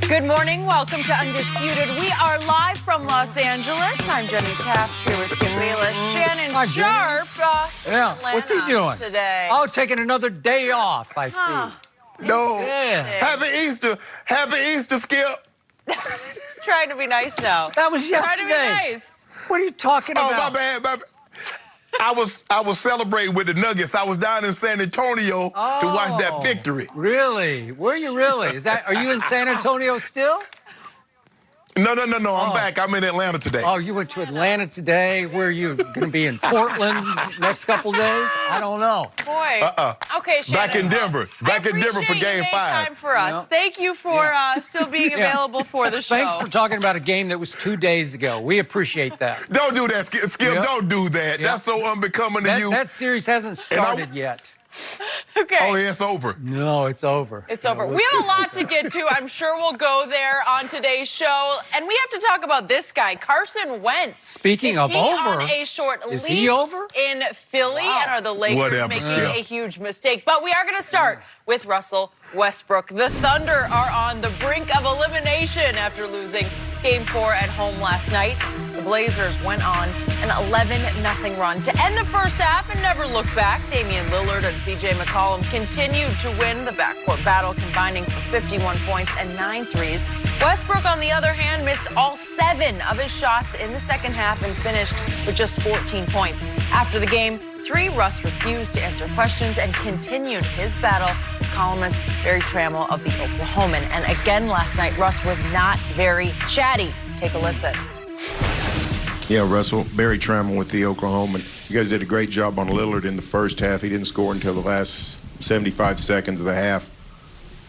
Good morning. Welcome to Undisputed. We are live from Los Angeles. I'm Jenny Taft here with Skip Bayless, Shannon Sharpe. What's he doing today? Oh, taking another day off, I see. No. Yeah. Happy Easter. Happy Easter, Skip. He's trying to be nice now. That was yesterday. Trying to be nice. What are you talking Oh, about? my bad. I was celebrating with the Nuggets. I was down in San Antonio to watch that victory. Really? Were you really? Are you in San Antonio still? No. I'm back. I'm in Atlanta today. Oh, you went to Atlanta today. Where are you going to be in Portland next couple days? I don't know. Boy. Okay, Shannon. Back in Denver. Back in Denver for Game 5. Time for us. Yeah. Thank you for still being available for the show. Thanks for talking about a game that was 2 days ago. We appreciate that. Don't do that, Skip. Yep. Don't do that. Yep. That's so unbecoming to you. That series hasn't started yet. Okay. Oh, yeah, it's over. No, it's over. It's over. We have a lot to get to. I'm sure we'll go there on today's show. And we have to talk about this guy, Carson Wentz. Speaking of over, on a short leash is he over? in Philly? Wow. And are the Lakers making a huge mistake? But we are going to start with Russell Westbrook. The Thunder are on the brink of elimination after losing Game 4 at home last night. The Blazers went on an 11-0 run to end the first half and never look back. Damian Lillard and C.J. McCollum continued to win the backcourt battle, combining for 51 points and 9 threes. Westbrook, on the other hand, missed all 7 of his shots in the second half and finished with just 14 points. After the game, Russ refused to answer questions and continued his battle with columnist Barry Trammell of The Oklahoman. And again last night, Russ was not very chatty. Take a listen. Yeah, Russell, Barry Trammell with The Oklahoman. You guys did a great job on Lillard in the first half. He didn't score until the last 75 seconds of the half.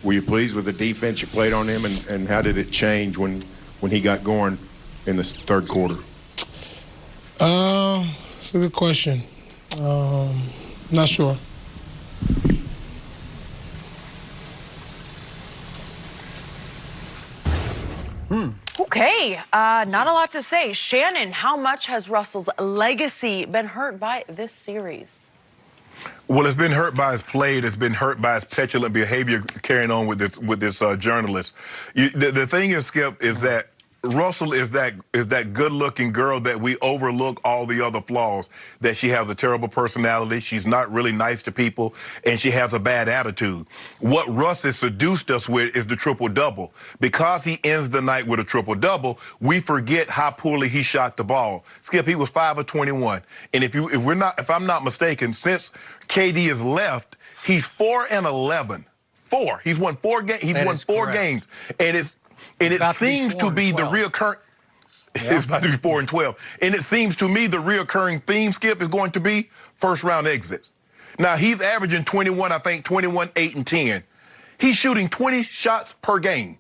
Were you pleased with the defense you played on him, and how did it change when he got going in the third quarter? It's a good question. Not sure. Okay, not a lot to say. Shannon, how much has Russell's legacy been hurt by this series? Well, it's been hurt by his play. It's been hurt by his petulant behavior carrying on with this journalist. The thing is, Skip, is that Russell is that good-looking girl that we overlook all the other flaws, that she has a terrible personality, she's not really nice to people, and she has a bad attitude. What Russ has seduced us with is the triple-double. Because he ends the night with a triple-double, we forget how poorly he shot the ball. Skip, he was 5 of 21. And if I'm not mistaken, since KD has left, he's 4 and 11. 4. He's won 4 games. He's won 4 games. And it seems to be the reoccurring. It's about to be 4 and 12. And it seems to me the reoccurring theme, Skip, is going to be first-round exits. Now, he's averaging 21, I think, 21, 8, and 10. He's shooting 20 shots per game.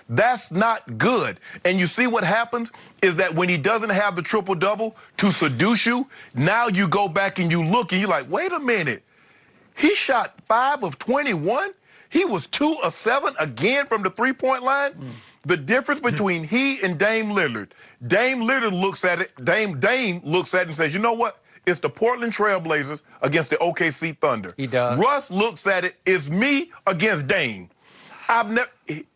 That's not good. And you see what happens is that when he doesn't have the triple-double to seduce you, now you go back and you look and you're like, wait a minute. He shot 5 of 21? He was 2 of 7 again from the three-point line? The difference between he and Dame Lillard, Dame Lillard looks at it, Dame looks at it and says, you know what? It's the Portland Trailblazers against the OKC Thunder. He does. Russ looks at it, it's me against Dame.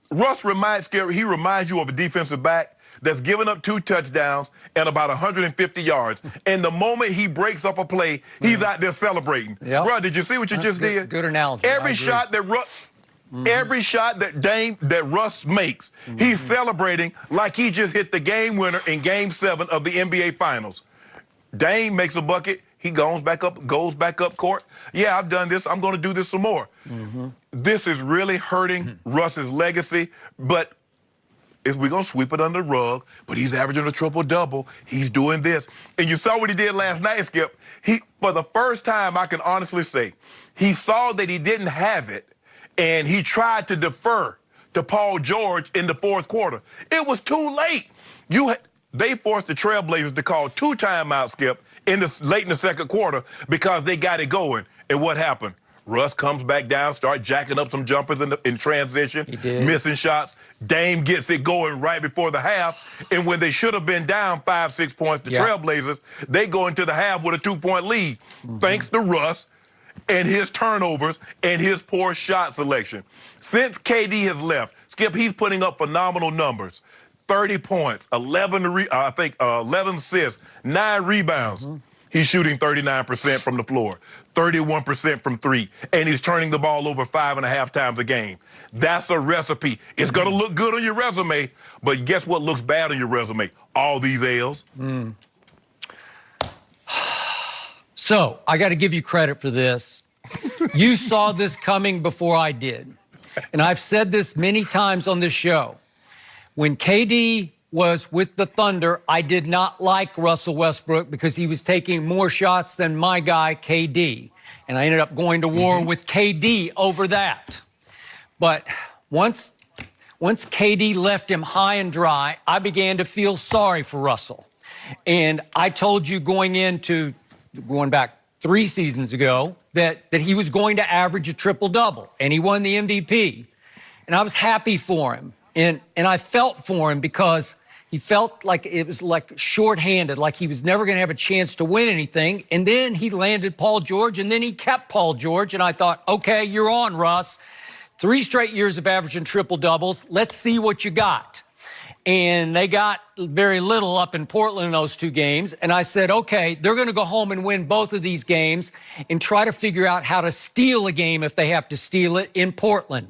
Russ reminds you of a defensive back that's given up 2 touchdowns and about 150 yards. And the moment he breaks up a play, he's out there celebrating. Yep. Bro, did you see what you just did? Good analogy. Every shot that Russ makes, he's celebrating like he just hit the game winner in Game 7 of the NBA Finals. Dame makes a bucket. He goes back up court. Yeah, I've done this. I'm going to do this some more. This is really hurting Russ's legacy, but we're going to sweep it under the rug, but he's averaging a triple-double. He's doing this. And you saw what he did last night, Skip. For the first time, I can honestly say, he saw that he didn't have it, and he tried to defer to Paul George in the fourth quarter. It was too late. They forced the Trailblazers to call 2 timeouts, Skip, late in the second quarter because they got it going. And what happened? Russ comes back down, start jacking up some jumpers in transition, missing shots. Dame gets it going right before the half. And when they should have been down 5, 6 points, the Trailblazers, they go into the half with a 2-point lead. Thanks to Russ and his turnovers and his poor shot selection. Since KD has left, Skip, he's putting up phenomenal numbers. 30 points, 11 assists, 9 rebounds. He's shooting 39% from the floor, 31% from three, and he's turning the ball over 5.5 times a game. That's a recipe. It's going to look good on your resume, but guess what looks bad on your resume? All these L's. So I got to give you credit for this. You saw this coming before I did. And I've said this many times on this show. When KD was with the Thunder, I did not like Russell Westbrook because he was taking more shots than my guy, KD. And I ended up going to war with KD over that. But once KD left him high and dry, I began to feel sorry for Russell. And I told you going back 3 seasons ago, that he was going to average a triple-double, and he won the MVP. And I was happy for him. And I felt for him because he felt like it was like shorthanded, like he was never going to have a chance to win anything. And then he landed Paul George, and then he kept Paul George. And I thought, okay, you're on, Russ. 3 straight years of averaging triple-doubles. Let's see what you got. And they got very little up in Portland in those 2 games. And I said, okay, they're going to go home and win both of these games and try to figure out how to steal a game if they have to steal it in Portland.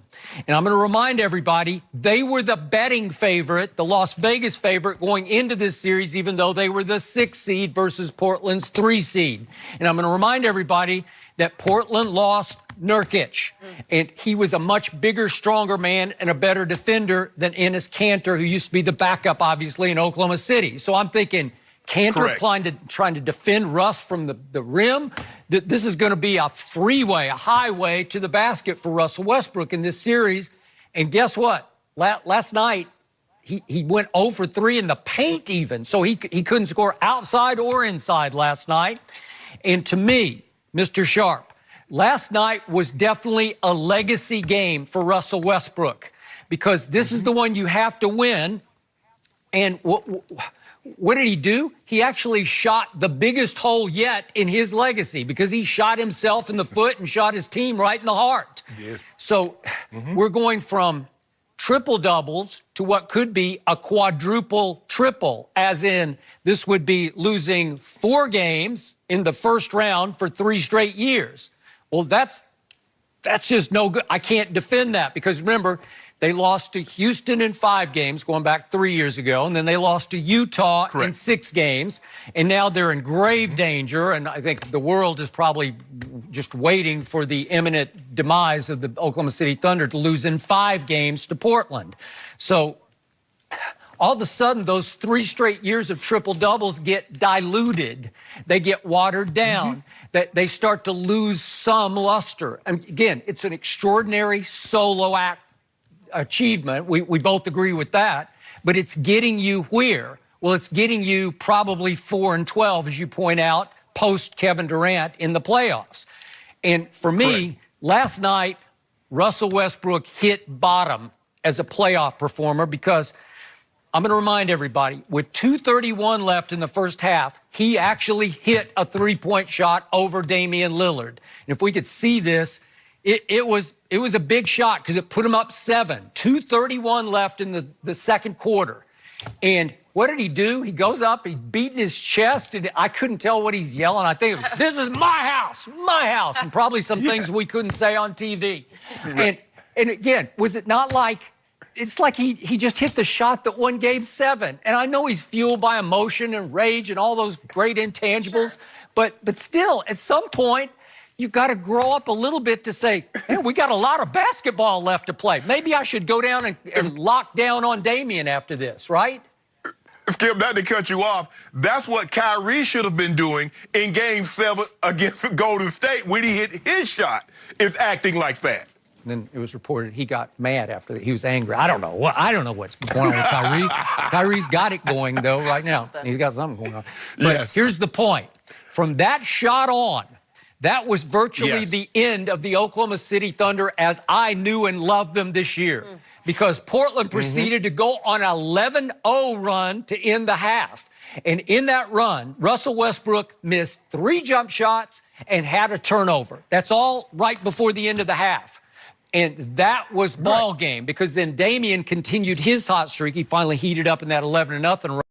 And I'm going to remind everybody, they were the betting favorite, the Las Vegas favorite going into this series, even though they were the 6th seed versus Portland's 3 seed. And I'm going to remind everybody that Portland lost Nurkic, and he was a much bigger, stronger man and a better defender than Enes Kanter, who used to be the backup, obviously, in Oklahoma City. So I'm thinking, Kanter trying to defend Russ from the rim. This is going to be a freeway, a highway to the basket for Russell Westbrook in this series. And guess what? Last night, he went 0 for 3 in the paint even. So he couldn't score outside or inside last night. And to me, Mr. Sharpe, last night was definitely a legacy game for Russell Westbrook because this is the one you have to win. And what did he do? He actually shot the biggest hole yet in his legacy because he shot himself in the foot and shot his team right in the heart. So we're going from triple doubles to what could be a quadruple triple, as in this would be losing 4 games in the first round for 3 straight years. Well, that's just no good. I can't defend that because remember, they lost to Houston in 5 games going back 3 years ago, and then they lost to Utah in 6 games, and now they're in grave danger, and I think the world is probably just waiting for the imminent demise of the Oklahoma City Thunder to lose in 5 games to Portland. So all of a sudden, those 3 straight years of triple-doubles get diluted. They get watered down. They start to lose some luster. And again, it's an extraordinary solo achievement. We both agree with that. But it's getting you where? Well, it's getting you probably 4-12, as you point out, post Kevin Durant in the playoffs. And for me, last night, Russell Westbrook hit bottom as a playoff performer because I'm going to remind everybody, with 2:31 left in the first half, he actually hit a 3-point shot over Damian Lillard. And if we could see this, it was a big shot because it put him up 7. 2:31 left in the second quarter. And what did he do? He goes up, he's beating his chest, and I couldn't tell what he's yelling. I think it was, this is my house, and probably some things we couldn't say on TV. And again, was it not like, it's like he just hit the shot that won Game 7. And I know he's fueled by emotion and rage and all those great intangibles, but still, at some point, you've got to grow up a little bit to say, hey, we got a lot of basketball left to play. Maybe I should go down and lock down on Damian after this, right? Skip, not to cut you off, that's what Kyrie should have been doing in Game 7 against Golden State when he hit his shot, is acting like that. And then it was reported he got mad after that. He was angry. I don't know. I don't know what's going on with Kyrie. Kyrie's got it going, though, right now. He's got something going on. But here's the point. From that shot on, that was virtually the end of the Oklahoma City Thunder as I knew and loved them this year. Because Portland proceeded to go on an 11-0 run to end the half. And in that run, Russell Westbrook missed 3 jump shots and had a turnover. That's all right before the end of the half. And that was ball game because then Damian continued his hot streak. He finally heated up in that 11-0 run.